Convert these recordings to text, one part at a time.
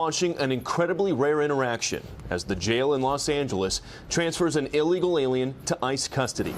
Launching an incredibly rare interaction as the jail in Los Angeles transfers an illegal alien to ICE custody.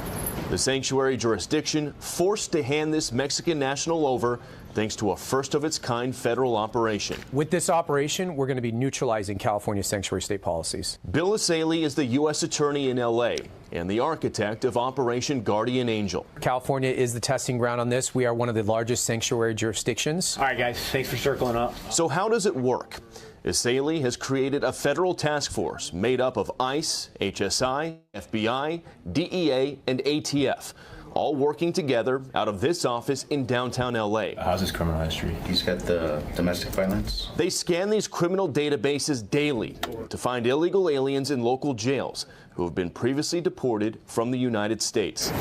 The sanctuary jurisdiction forced to hand this Mexican national over thanks to a first-of-its-kind federal operation. With this operation, we're going to be neutralizing California's sanctuary state policies. Bill Asaley is the U.S. attorney in L.A. and the architect of Operation Guardian Angel. California is the testing ground on this. We are one of the largest sanctuary jurisdictions. All right, guys, thanks for circling up. So how does it work? Asaley has created a federal task force made up of ICE, HSI, FBI, DEA, and ATF, all working together out of this office in downtown L.A. How's his criminal history? He's got the domestic violence. They scan these criminal databases daily to find illegal aliens in local jails who have been previously deported from the United States.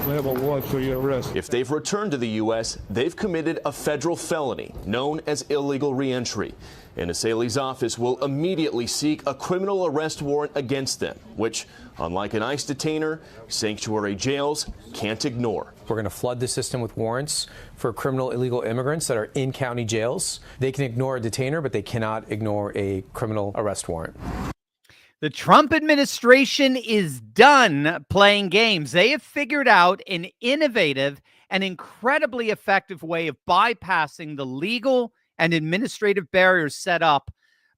We have a warrant for your arrest. If they've returned to the U.S., they've committed a federal felony known as illegal reentry. And Asaley's office will immediately seek a criminal arrest warrant against them, which, unlike an ICE detainer, sanctuary jails can't ignore. We're going to flood the system with warrants for criminal illegal immigrants that are in county jails. They can ignore a detainer, but they cannot ignore a criminal arrest warrant. The Trump administration is done playing games. They have figured out an innovative and incredibly effective way of bypassing the legal and administrative barriers set up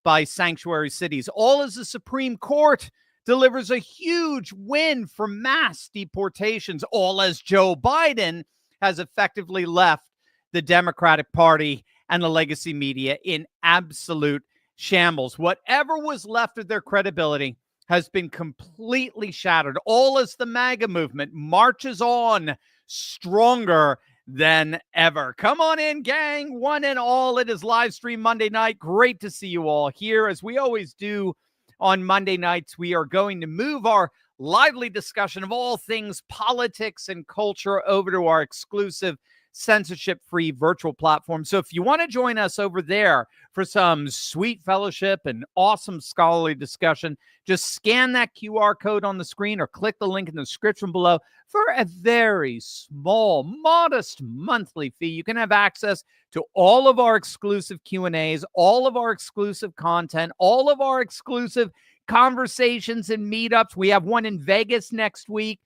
by sanctuary cities, all as the Supreme Court delivers a huge win for mass deportations, all as Joe Biden has effectively left the Democratic Party and the legacy media in absolute shambles. Whatever was left of their credibility has been completely shattered, all as the MAGA movement marches on stronger than ever. Come on in, gang, one and all. It is live stream Monday night. Great to see you all here. As we always do on Monday nights, we are going to move our lively discussion of all things politics and culture over to our exclusive censorship-free virtual platform. So if you want to join us over there for some sweet fellowship and awesome scholarly discussion, just scan that QR code on the screen or click the link in the description below. For a very small, modest monthly fee, you can have access to all of our exclusive Q&As, all of our exclusive content, all of our exclusive conversations and meetups. We have one in Vegas next week.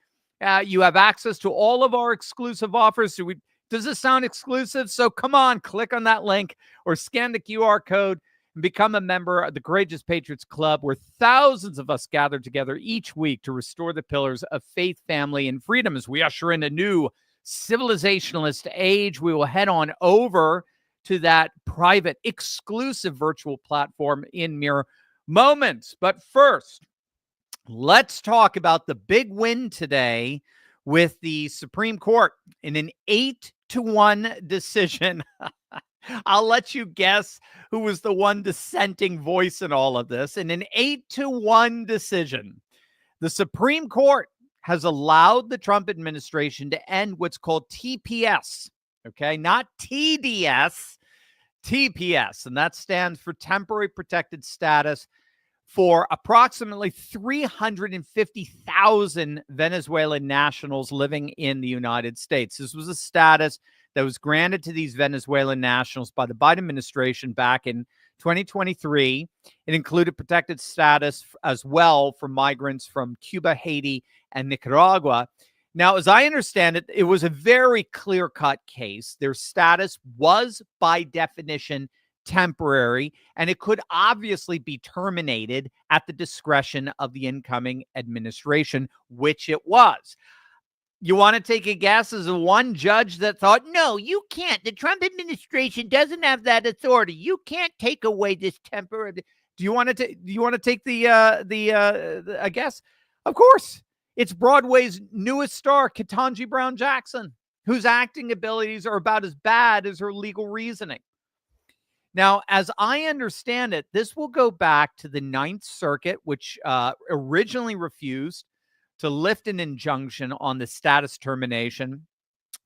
You have access to all of our exclusive offers. Does this sound exclusive? So come on, click on that link or scan the QR code and become a member of the Courageous Patriots Club, where thousands of us gather together each week to restore the pillars of faith, family, and freedom. As we usher in a new civilizationalist age, we will head on over to that private, exclusive virtual platform in mere moments. But first, let's talk about the big win today with the Supreme Court in an 8-1 decision. I'll let you guess who was the one dissenting voice in all of this. In an 8-1 decision, the Supreme Court has allowed the Trump administration to end what's called TPS, okay? Not TDS, TPS, and that stands for Temporary Protected Status for approximately 350,000 Venezuelan nationals living in the United States. This was a status that was granted to these Venezuelan nationals by the Biden administration back in 2023. It included protected status as well for migrants from Cuba, Haiti, and Nicaragua. Now, as I understand it, it was a very clear-cut case. Their status was, by definition, temporary, and it could obviously be terminated at the discretion of the incoming administration, which it was. You want to take a guess as a one judge that thought, no, you can't. The Trump administration doesn't have that authority. You can't take away this temporary. Do you want to take the guess? Of course, it's Broadway's newest star, Ketanji Brown Jackson, whose acting abilities are about as bad as her legal reasoning. Now, as I understand it, this will go back to the Ninth Circuit, which originally refused to lift an injunction on the status termination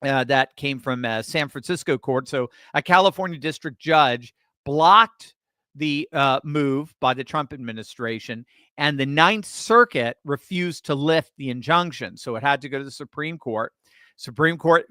that came from San Francisco court. So a California district judge blocked the move by the Trump administration, and the Ninth Circuit refused to lift the injunction. So it had to go to the Supreme Court. Supreme Court,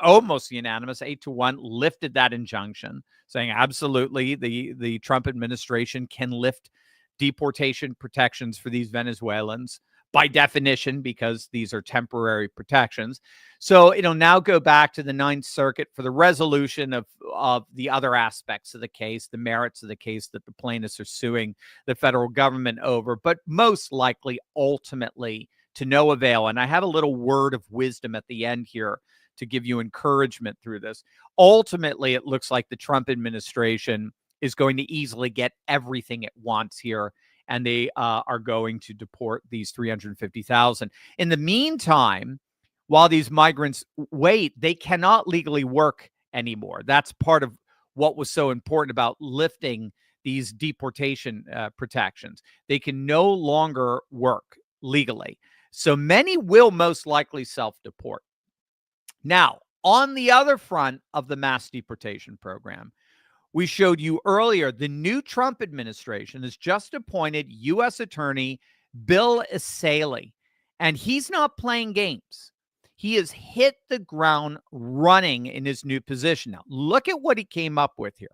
almost unanimous, 8-1, lifted that injunction, saying absolutely the Trump administration can lift deportation protections for these Venezuelans by definition, because these are temporary protections. So it'll now go back to the Ninth Circuit for the resolution of the other aspects of the case, the merits of the case that the plaintiffs are suing the federal government over, but most likely ultimately to no avail. And I have a little word of wisdom at the end here to give you encouragement through this. Ultimately, it looks like the Trump administration is going to easily get everything it wants here, and they are going to deport these 350,000. In the meantime, while these migrants wait, they cannot legally work anymore. That's part of what was so important about lifting these deportation protections. They can no longer work legally. So many will most likely self-deport. Now, on the other front of the mass deportation program, we showed you earlier, the new Trump administration has just appointed U.S. Attorney Bill Essayli, and he's not playing games. He has hit the ground running in his new position. Now, look at what he came up with here.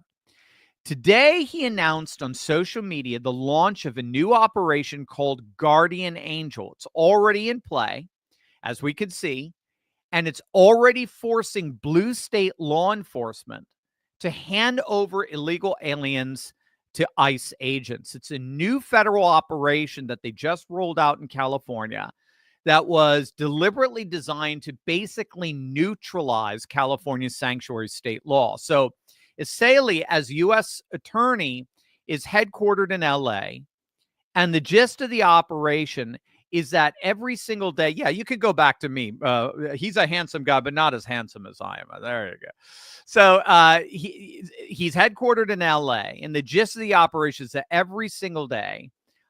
Today, he announced on social media the launch of a new operation called Guardian Angel. It's already in play, as we could see, and it's already forcing blue state law enforcement to hand over illegal aliens to ICE agents. It's a new federal operation that they just rolled out in California that was deliberately designed to basically neutralize California's sanctuary state law. So Essayli, as U.S. attorney, is headquartered in L.A., and the gist of the operation is that every single day, yeah, you could go back to me. He's a handsome guy, but not as handsome as I am. There you go. So he's headquartered in L.A., and the gist of the operation is that every single day,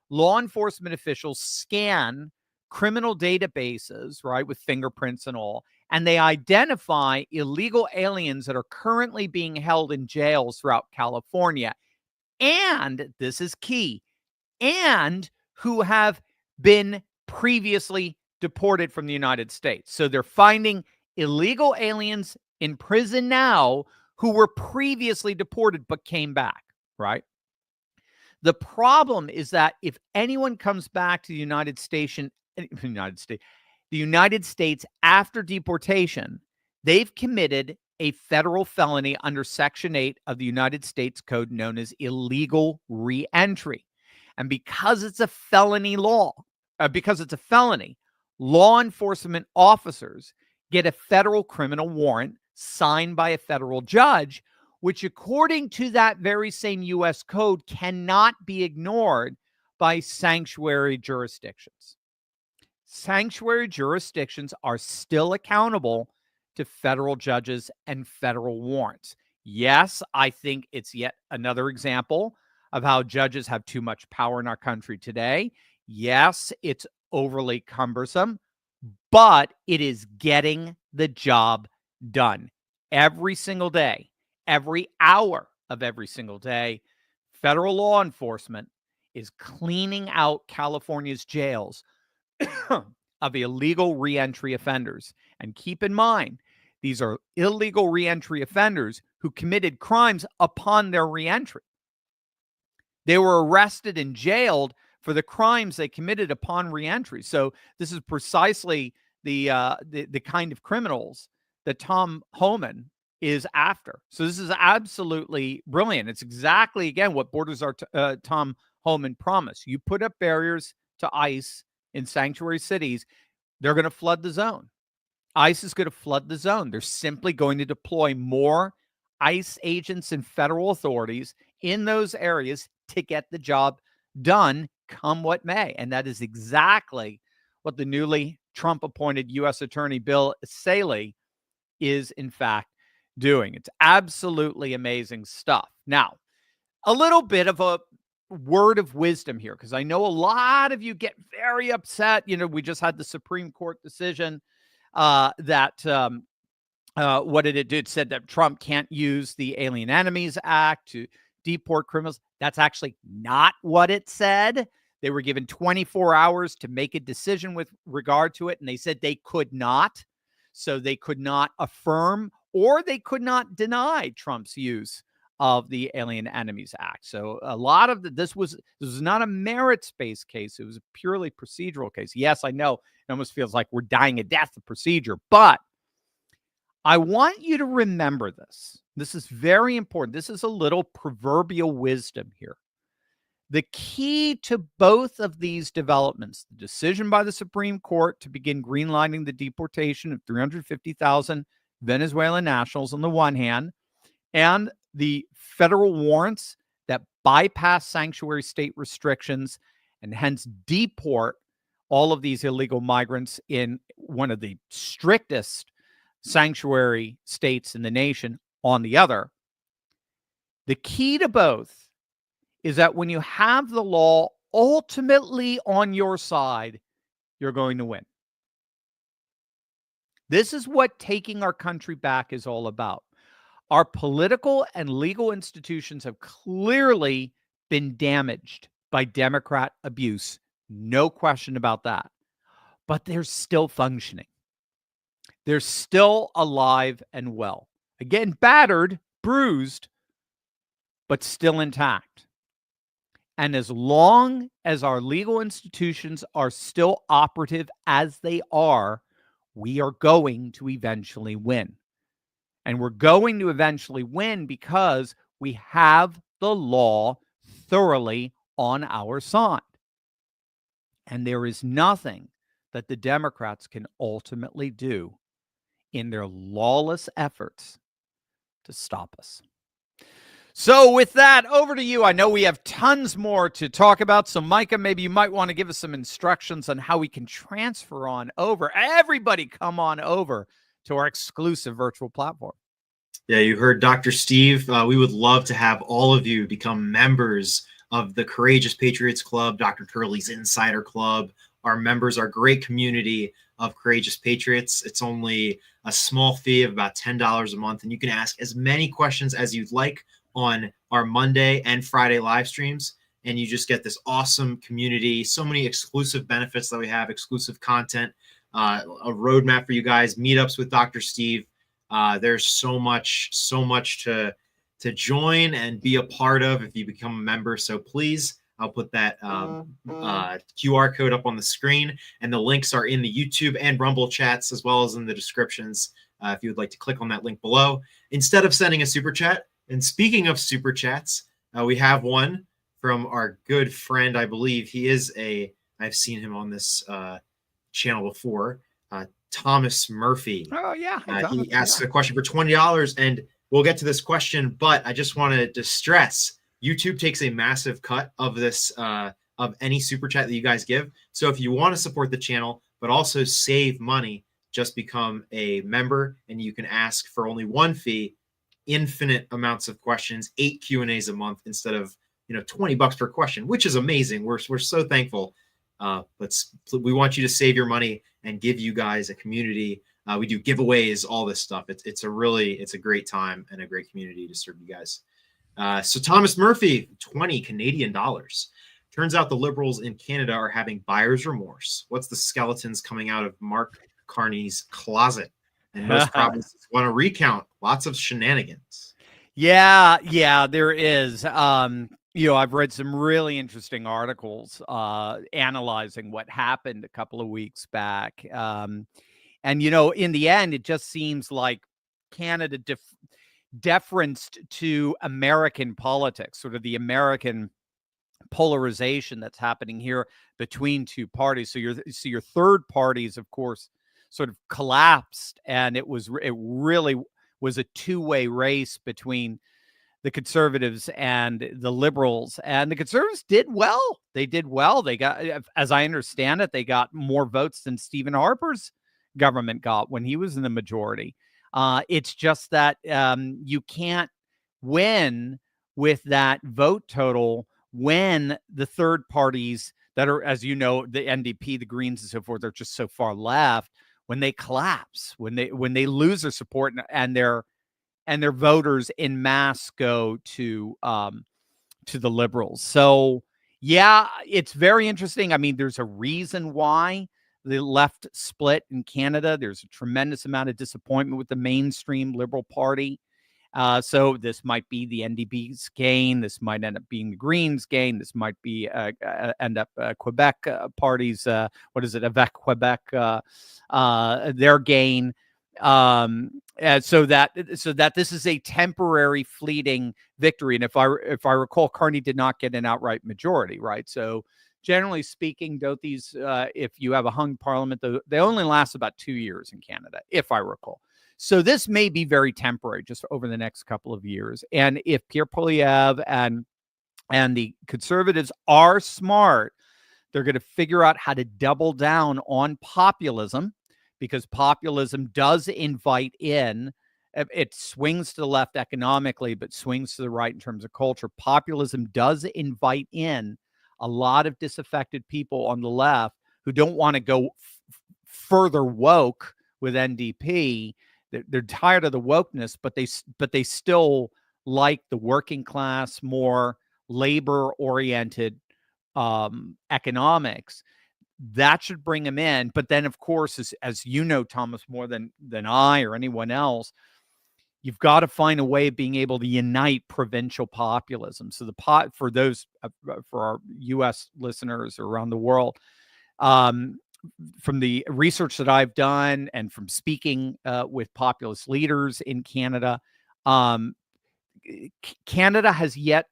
law enforcement officials scan criminal databases, right, with fingerprints and all, and they identify illegal aliens that are currently being held in jails throughout California. And this is key, and who have been previously deported from the United States. So they're finding illegal aliens in prison now who were previously deported but came back, right? The problem is that if anyone comes back to the United States after deportation, they've committed a federal felony under Section 8 of the United States Code known as illegal reentry. And because it's a felony, law enforcement officers get a federal criminal warrant signed by a federal judge, which according to that very same U.S. code cannot be ignored by sanctuary jurisdictions. Sanctuary jurisdictions are still accountable to federal judges and federal warrants. Yes, I think it's yet another example of how judges have too much power in our country today. Yes, it's overly cumbersome, but it is getting the job done. Every single day, every hour of every single day, federal law enforcement is cleaning out California's jails of illegal reentry offenders. And keep in mind, these are illegal reentry offenders who committed crimes upon their reentry. They were arrested and jailed for the crimes they committed upon reentry. So this is precisely the kind of criminals that Tom Homan is after. So this is absolutely brilliant. It's exactly, again, what Borders Are Tom Homan promised. You put up barriers to ICE in sanctuary cities, they're going to flood the zone. ICE is going to flood the zone. They're simply going to deploy more ICE agents and federal authorities in those areas to get the job done, come what may. And that is exactly what the newly Trump-appointed U.S. Attorney Bill Essayli is, in fact, doing. It's absolutely amazing stuff. Now, a little bit of a word of wisdom here, because I know a lot of you get very upset. You know, we just had the Supreme Court decision what did it do? It said that Trump can't use the Alien Enemies Act to deport criminals. That's actually not what it said. They were given 24 hours to make a decision with regard to it, and they said they could not. So they could not affirm or they could not deny Trump's use of the Alien Enemies Act. So a lot of this was not a merits-based case. It was a purely procedural case. Yes, I know it almost feels like we're dying a death of procedure, but I want you to remember this. This is very important. This is a little proverbial wisdom here. The key to both of these developments, the decision by the Supreme Court to begin greenlighting the deportation of 350,000 Venezuelan nationals on the one hand, and the federal warrants that bypass sanctuary state restrictions and hence deport all of these illegal migrants in one of the strictest sanctuary states in the nation on the other. The key to both is that when you have the law ultimately on your side, you're going to win. This is what taking our country back is all about. Our political and legal institutions have clearly been damaged by Democrat abuse. No question about that. But they're still functioning. They're still alive and well. Again, battered, bruised, but still intact. And as long as our legal institutions are still operative as they are, we are going to eventually win. And we're going to eventually win because we have the law thoroughly on our side. And there is nothing that the Democrats can ultimately do in their lawless efforts to stop us. So with that, over to you. I know we have tons more to talk about. So Micah, maybe you might want to give us some instructions on how we can transfer on over. Everybody come on over to our exclusive virtual platform. Yeah, you heard Dr. Steve. We would love to have all of you become members of the Courageous Patriots Club, Dr. Turley's Insider Club. Our members, our great community of Courageous Patriots. It's only a small fee of about $10 a month, and you can ask as many questions as you'd like on our Monday and Friday live streams, and you just get this awesome community, so many exclusive benefits that we have, exclusive content, a roadmap for you guys, meetups with Dr. Steve. There's so much to join and be a part of if you become a member. So please, I'll put that QR code up on the screen, and the links are in the YouTube and Rumble chats as well as in the descriptions if you would like to click on that link below instead of sending a super chat. And speaking of super chats, we have one from our good friend. I believe he is I've seen him on this channel before, Thomas Murphy. Oh, yeah. He asks a question for $20, and we'll get to this question, but I just wanted to stress YouTube takes a massive cut of this, of any super chat that you guys give. So if you want to support the channel, but also save money, just become a member, and you can ask for only one fee, infinite amounts of questions, 8 Q&As a month instead of $20 per question, which is amazing. We're so thankful. But we want you to save your money and give you guys a community. We do giveaways, all this stuff. It's a great time and a great community to serve you guys. So Thomas Murphy, 20 Canadian dollars. Turns out the Liberals in Canada are having buyer's remorse. What's the skeletons coming out of Mark Carney's closet? And most provinces want to recount. Lots of shenanigans. Yeah, there is. I've read some really interesting articles analyzing what happened a couple of weeks back. And, in the end, it just seems like Canada deferenced to American politics, sort of the American polarization that's happening here between two parties. So your third parties, of course, sort of collapsed, and it really was a two-way race between the Conservatives and the Liberals, and the Conservatives did well. They did well. They got, as I understand it, they got more votes than Stephen Harper's government got when he was in the majority. It's just that you can't win with that vote total when the third parties that are, as you know, the NDP, the Greens, and so forth, are just so far left. When they collapse, when they lose their support, and their voters in mass go to the Liberals. So yeah, it's very interesting. I mean, there's a reason why the left split in Canada. There's a tremendous amount of disappointment with the mainstream Liberal Party. So this might be the NDP's gain. This might end up being the Greens' gain. This might be end up Quebec party's Avec Quebec their gain. So that this is a temporary, fleeting victory. And if I recall, Carney did not get an outright majority, right? So generally speaking, don't these if you have a hung parliament, they only last about 2 years in Canada, if I recall. So this may be very temporary, just over the next couple of years. And if Pierre Poilievre and the Conservatives are smart, they're going to figure out how to double down on populism, because populism does invite in. It swings to the left economically, but swings to the right in terms of culture. Populism does invite in a lot of disaffected people on the left who don't want to go further woke with NDP. They're tired of the wokeness, but they still like the working class, more labor-oriented economics. That should bring them in. But then, of course, as you know, Thomas, more than I or anyone else, you've got to find a way of being able to unite provincial populism. So for our U.S. listeners around the world, from the research that I've done and from speaking with populist leaders in Canada, Canada has a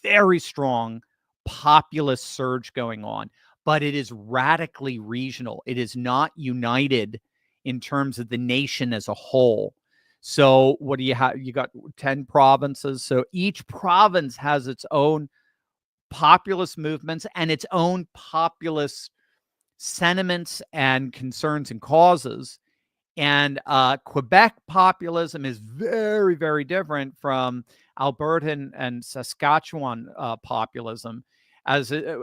very strong populist surge going on, but it is radically regional. It is not united in terms of the nation as a whole. So what do you have? You got 10 provinces. So each province has its own populist movements and its own populist sentiments and concerns and causes. And Quebec populism is very, very different from Albertan and Saskatchewan populism,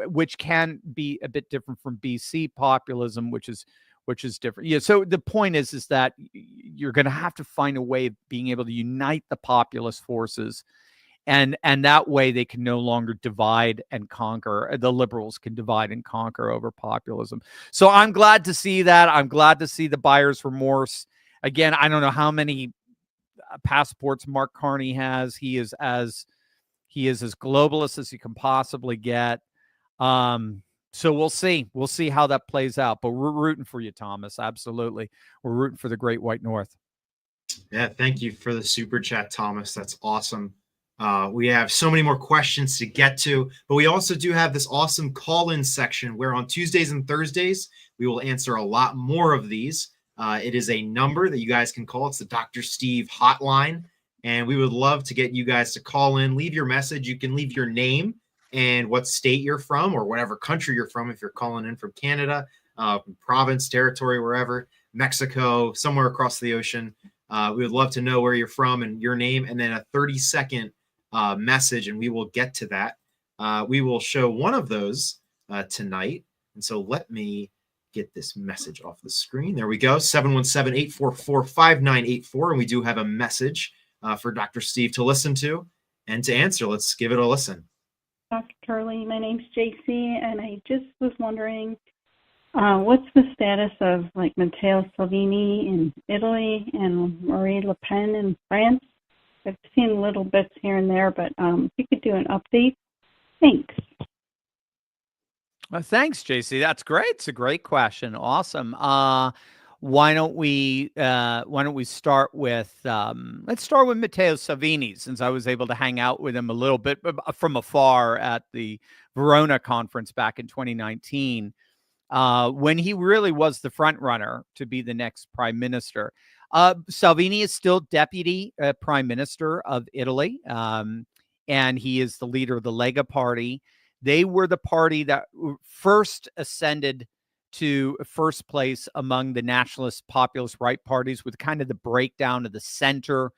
which can be a bit different from BC populism, which is different. Yeah. So the point is that you're going to have to find a way of being able to unite the populist forces. And that way they can no longer divide and conquer. The Liberals can divide and conquer over populism. So I'm glad to see that. I'm glad to see the buyer's remorse. Again, I don't know how many passports Mark Carney has. He is as globalist as you can possibly get. So we'll see. We'll see how that plays out. But we're rooting for you, Thomas. Absolutely. We're rooting for the Great White North. Yeah, thank you for the super chat, Thomas. That's awesome. We have so many more questions to get to, but we also do have this awesome call-in section where on Tuesdays and Thursdays, we will answer a lot more of these. It is a number that you guys can call. It's the Dr. Steve hotline, and we would love to get you guys to call in, leave your message. You can leave your name and what state you're from or whatever country you're from if you're calling in from Canada, province, territory, wherever, Mexico, somewhere across the ocean. We would love to know where you're from and your name, and then a 30-second message, and we will get to that. We will show one of those tonight. And so let me get this message off the screen. There we go. 717-844-5984. And we do have a message for Dr. Steve to listen to and to answer. Let's give it a listen. Dr. Turley, my name's JC, and I just was wondering, what's the status of like Matteo Salvini in Italy and Marine Le Pen in France? I've seen little bits here and there, but if you could do an update. Thanks. Thanks, JC. That's great. It's a great question. Awesome. Why don't we start with let's start with Matteo Salvini, since I was able to hang out with him a little bit from afar at the Verona conference back in 2019, when he really was the front runner to be the next prime minister. Salvini is still deputy prime minister of Italy, and he is the leader of the Lega party. They were the party that first ascended to first place among the nationalist populist right parties, with kind of the breakdown of the center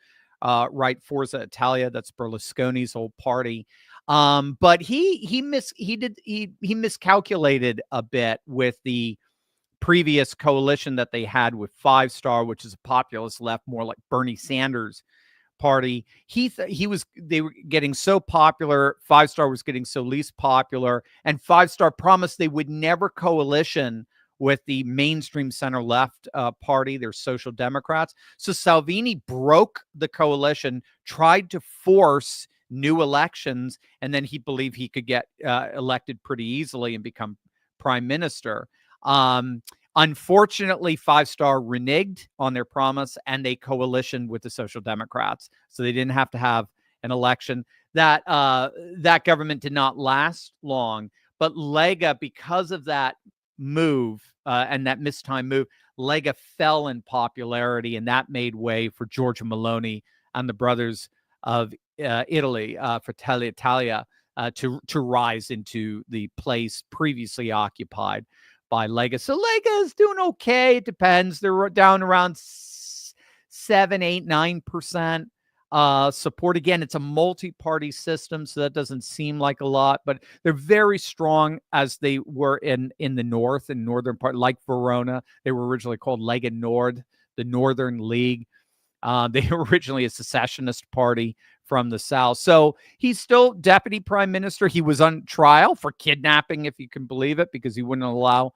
right, Forza Italia. That's Berlusconi's old party. But he miscalculated a bit with the previous coalition that they had with Five Star, which is a populist left, more like Bernie Sanders party. They were getting so popular. Five Star was getting so least popular, and Five Star promised they would never coalition with the mainstream center-left party. They're Social Democrats. So Salvini broke the coalition, tried to force new elections, and then he believed he could get elected pretty easily and become prime minister. Unfortunately, Five Star reneged on their promise, and they coalitioned with the Social Democrats, so they didn't have to have an election. That government did not last long, but Lega, because of that move and that mistimed move, Lega fell in popularity, and that made way for Giorgia Meloni and the brothers of Italy, Fratelli Italia, to rise into the place previously occupied by Lega. So Lega is doing okay. It depends. They're down around 7, 8, 9% support. Again, it's a multi-party system, so that doesn't seem like a lot, but they're very strong as they were in the north and northern part, like Verona. They were originally called Lega Nord, the Northern League. They were originally a secessionist party from the South. So he's still deputy prime minister. He was on trial for kidnapping, if you can believe it, because he wouldn't allow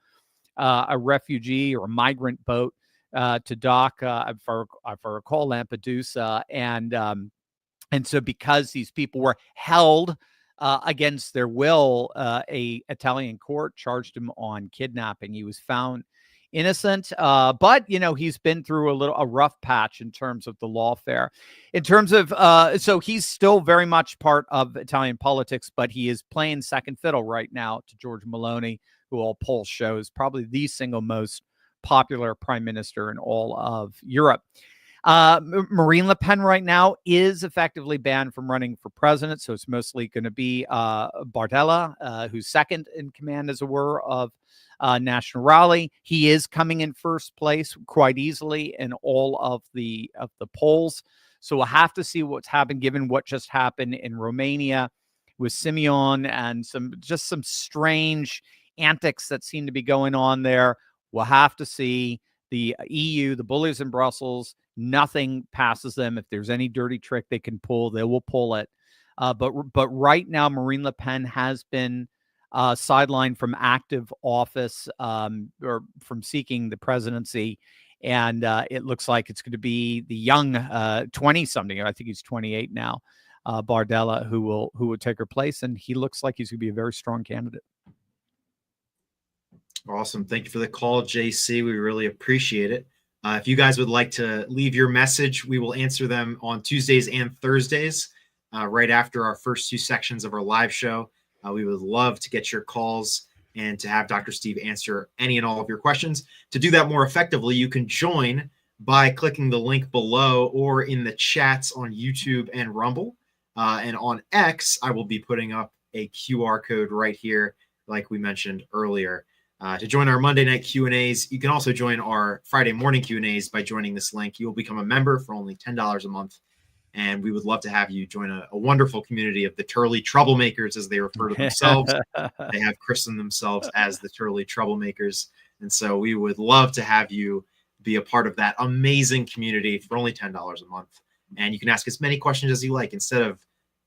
a refugee or a migrant boat to dock, if I recall, Lampedusa. And so because these people were held against their will, a Italian court charged him on kidnapping. He was found innocent, but he's been through a rough patch in terms of the lawfare. In terms of so he's still very much part of Italian politics, but he is playing second fiddle right now to Giorgia Meloni, who all polls show is probably the single most popular prime minister in all of Europe. Marine Le Pen right now is effectively banned from running for president, so it's mostly going to be Bardella, who's second in command, as it were, of National Rally. He is coming in first place quite easily in all of the polls. So we'll have to see what's happened, given what just happened in Romania with Simeon and some strange antics that seem to be going on there. We'll have to see. The EU, the bullies in Brussels, nothing passes them. If there's any dirty trick they can pull, they will pull it. But right now, Marine Le Pen has been sidelined from active office or from seeking the presidency. And it looks like it's going to be the young 20-something, I think he's 28 now, Bardella, who will take her place. And he looks like he's going to be a very strong candidate. Awesome. Thank you for the call, JC. We really appreciate it. If you guys would like to leave your message, we will answer them on Tuesdays and Thursdays right after our first two sections of our live show. We would love to get your calls and to have Dr. Steve answer any and all of your questions. To do that more effectively, you can join by clicking the link below or in the chats on YouTube and Rumble. And on X, I will be putting up a QR code right here, like we mentioned earlier. To join our Monday night Q&As, you can also join our Friday morning Q&As by joining this link. You will become a member for only $10 a month, and we would love to have you join a wonderful community of the Turley Troublemakers, as they refer to themselves. They have christened themselves as the Turley Troublemakers, and so we would love to have you be a part of that amazing community for only $10 a month. And you can ask as many questions as you like, instead of,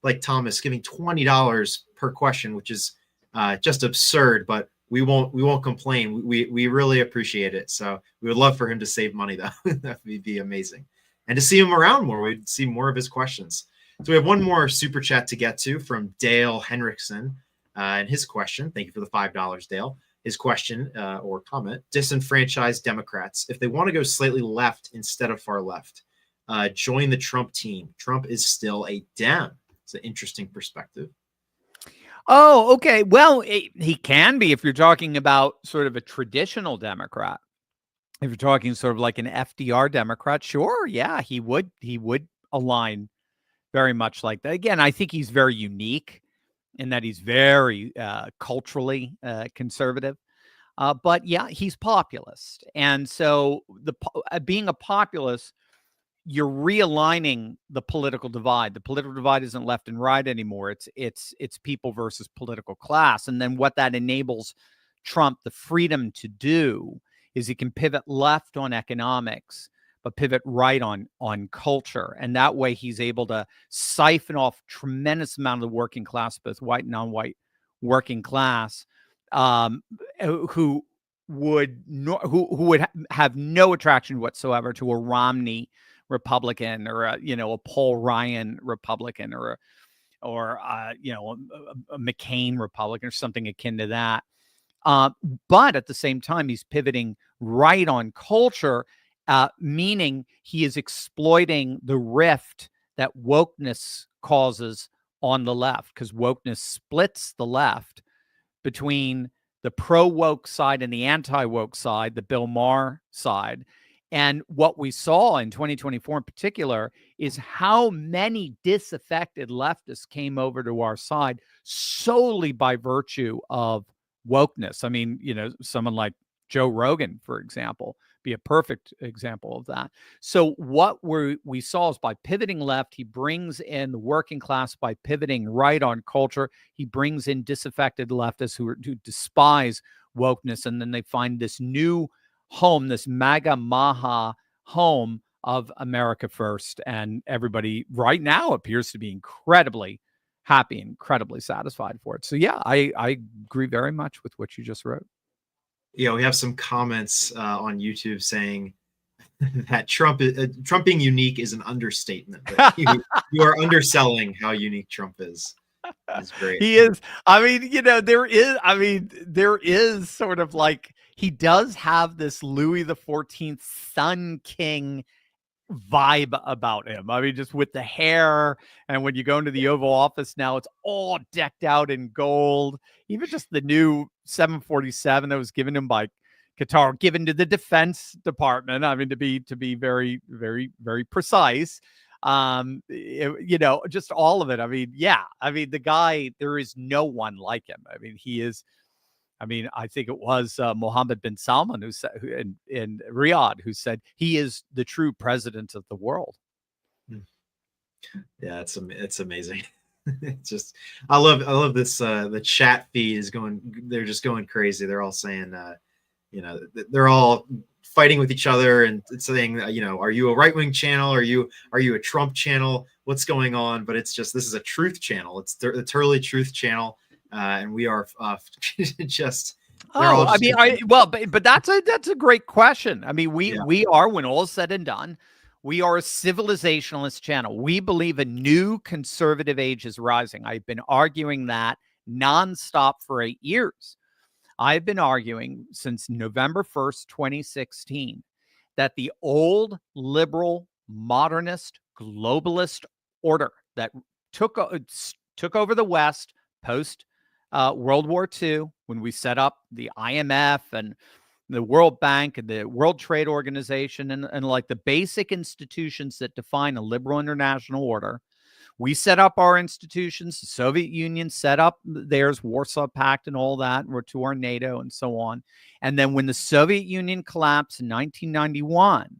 like Thomas, giving $20 per question, which is just absurd, but we won't complain. We really appreciate it. So we would love for him to save money, though. That would be amazing. And to see him around more, we'd see more of his questions. So we have one more super chat to get to from Dale Henriksen. And his question, thank you for the $5, Dale. His question or comment: disenfranchised Democrats, if they want to go slightly left instead of far left, join the Trump team. Trump is still a Dem. It's an interesting perspective. Oh, okay. Well, he can be if you're talking about sort of a traditional Democrat. If you're talking sort of like an FDR Democrat, sure, yeah, he would align very much like that. Again, I think he's very unique in that he's very culturally conservative. But yeah, he's populist. And so being a populist, you're realigning the political divide. The political divide isn't left and right anymore. It's people versus political class. And then what that enables Trump the freedom to do is he can pivot left on economics, but pivot right on culture. And that way he's able to siphon off tremendous amount of the working class, both white and non-white working class, who would have no attraction whatsoever to a Romney Republican or a Paul Ryan Republican or a McCain Republican or something akin to that. But at the same time, he's pivoting right on culture, meaning he is exploiting the rift that wokeness causes on the left, because wokeness splits the left between the pro-woke side and the anti-woke side, the Bill Maher side. And what we saw in 2024 in particular is how many disaffected leftists came over to our side solely by virtue of wokeness. I mean, someone like Joe Rogan, for example, be a perfect example of that. So what we saw is by pivoting left, he brings in the working class. By pivoting right on culture, he brings in disaffected leftists who despise wokeness, and then they find this new home, this MAGA Maha home of America First, and everybody right now appears to be incredibly happy, incredibly satisfied for it. So yeah, I agree very much with what you just wrote. Yeah, we have some comments on YouTube saying that Trump being unique is an understatement. You are underselling how unique Trump is. It's great. He is. I mean, there is sort of like, he does have this Louis XIV Sun King vibe about him. I mean, just with the hair, and when you go into the Oval Office now, it's all decked out in gold. Even just the new 747 that was given him by Qatar, given to the Defense Department. I mean, to be very, very, very precise. Just all of it. I mean, yeah. I mean, the guy, there is no one like him. I mean, he is. I mean, I think it was Mohammed bin Salman who said in Riyadh, who said he is the true president of the world. Yeah, it's amazing. It's just, I love this. The chat feed is going. They're just going crazy. They're all saying, they're all fighting with each other and saying, are you a right-wing channel? Are you a Trump channel? What's going on? But it's just, this is a truth channel. It's the Turley Truth Channel. And we are just. But that's a great question. I mean, we are, when all is said and done, we are a civilizationalist channel. We believe a new conservative age is rising. I've been arguing that nonstop for 8 years. I've been arguing since November 1st, 2016, that the old liberal, modernist, globalist order that took over the West post World War II, when we set up the IMF and the World Bank and the World Trade Organization and like the basic institutions that define a liberal international order. We set up our institutions. The Soviet Union set up theirs, Warsaw Pact and all that, and to our NATO and so on. And then when the Soviet Union collapsed in 1991,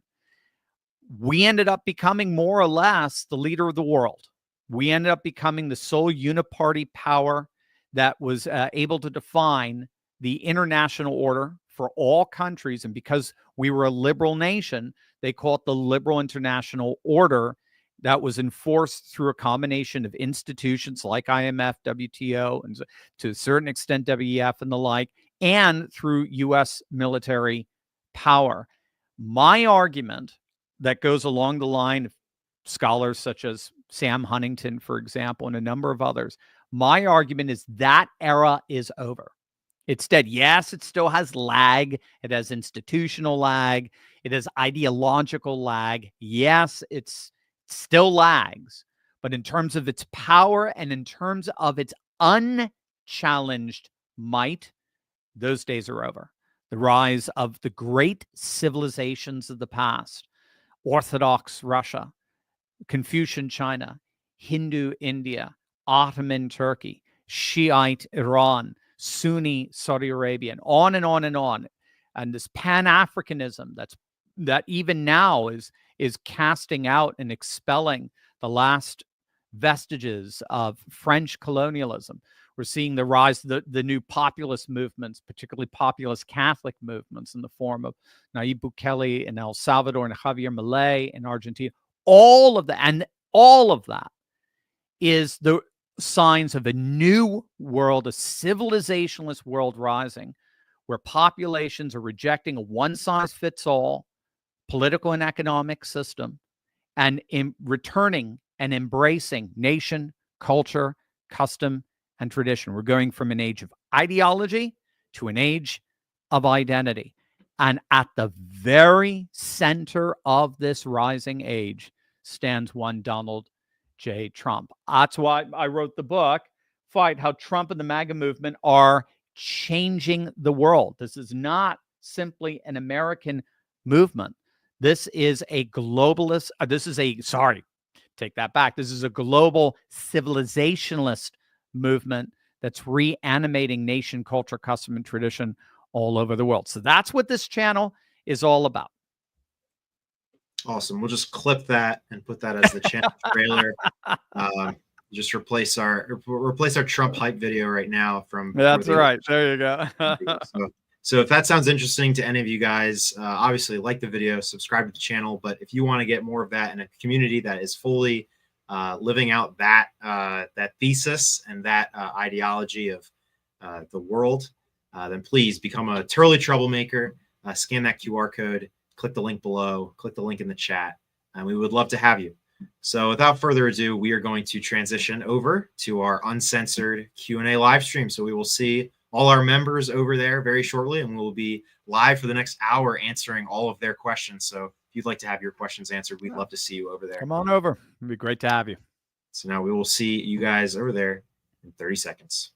we ended up becoming more or less the leader of the world. We ended up becoming the sole uniparty power that was able to define the international order for all countries. And because we were a liberal nation, they call it the liberal international order, that was enforced through a combination of institutions like IMF, WTO, and to a certain extent WEF and the like, and through U.S. military power. My argument that goes along the line of scholars such as Sam Huntington, for example, and a number of others, my argument is that era is over. It's dead. Yes, it still has lag. It has institutional lag. It has ideological lag. Yes, it's still lags. But in terms of its power and in terms of its unchallenged might, those days are over. The rise of the great civilizations of the past, Orthodox Russia, Confucian China, Hindu India, Ottoman Turkey, Shiite Iran, Sunni Saudi Arabia, and on and on and on. And this Pan-Africanism that even now is casting out and expelling the last vestiges of French colonialism. We're seeing the rise of the new populist movements, particularly populist Catholic movements in the form of Nayib Bukele in El Salvador and Javier Milei in Argentina. All of that is the signs of a new world, a civilizationalist world rising, where populations are rejecting a one-size-fits-all political and economic system and returning and embracing nation, culture, custom, and tradition. We're going from an age of ideology to an age of identity. And at the very center of this rising age stands one Donald J. Trump. That's why I wrote the book, Fight: How Trump and the MAGA Movement Are Changing the World. This is not simply an American movement. This is a globalist, take that back. This is a global civilizationalist movement that's reanimating nation, culture, custom, and tradition all over the world. So that's what this channel is all about. Awesome. We'll just clip that and put that as the channel trailer. Just replace our Trump hype video right now from. That's right. There you go. So if that sounds interesting to any of you guys, obviously like the video, subscribe to the channel. But if you want to get more of that in a community that is fully living out that thesis and that ideology of the world, then please become a Turley Troublemaker. Scan that QR code, click the link below, click the link in the chat, and we would love to have you. So without further ado, we are going to transition over to our uncensored Q&A live stream. So we will see all our members over there very shortly, and we'll be live for the next hour answering all of their questions. So if you'd like to have your questions answered, we'd love to see you over there. Come on over. It'd be great to have you. So now we will see you guys over there in 30 seconds.